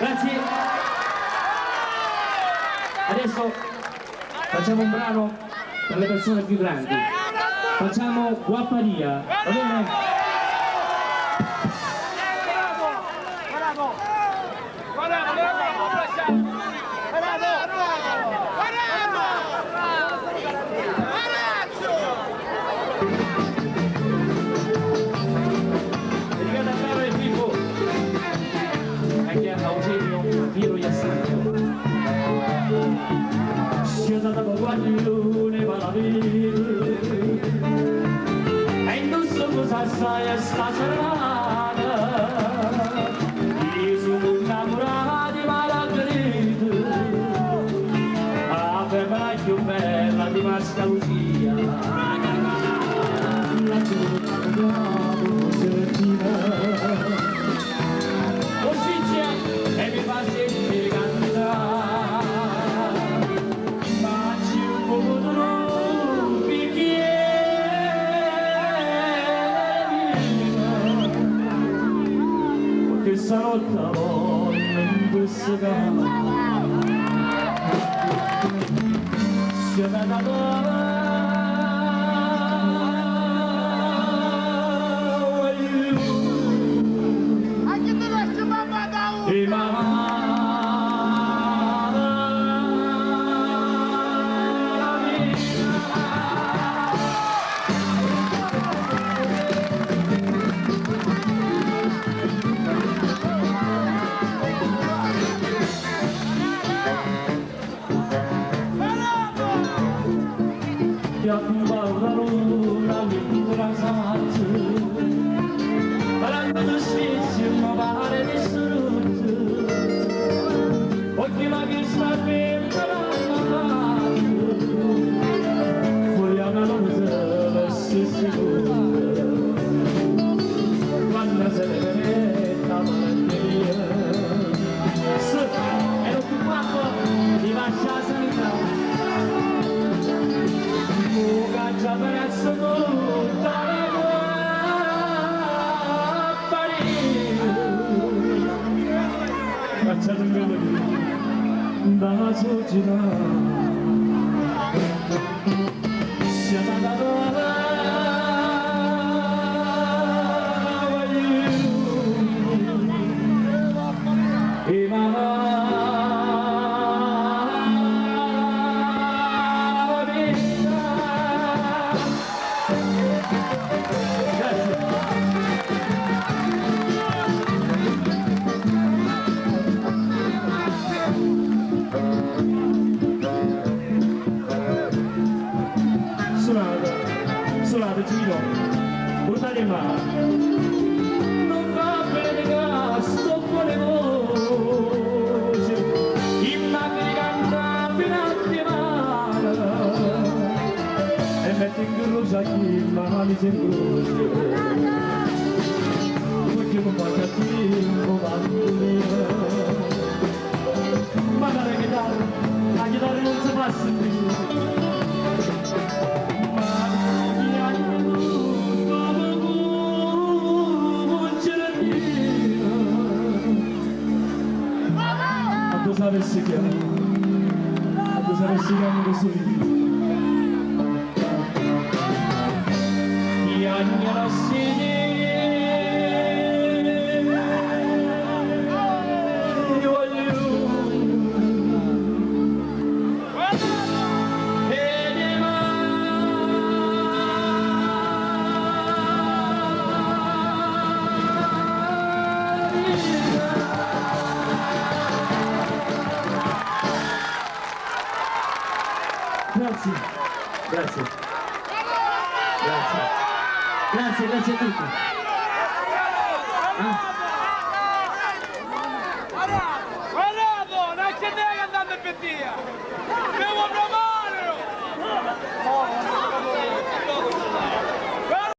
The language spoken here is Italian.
Grazie. Adesso facciamo un brano per le persone più grandi. Facciamo Guapparia, va bene? Dedicata a Carlo e Filippo, anche a Eugenio, Piero e a Santo. Siete da guaglione va la vita e indosso cosa sai a sta serata io sono innamorata di Margherita la femmina più bella di Masca Lucia la giornata d'amore sertina ossiglia e mi fa sentire cantare stanotte voglio in questo campo siete andato anche te lasci mamma da uno da sogina siamo andati e suonate giro, portate male non va bene che sto cuore voce immagini canta fino a chiamare e metti in croce chi mani si incrocia perché non va cattivo quando via ma la chitarra non si fa sentire sapessi che questo video gli anni rossini grazie, grazie, grazie, grazie, grazie a tutti. Guarda, non c'è andando in pettia!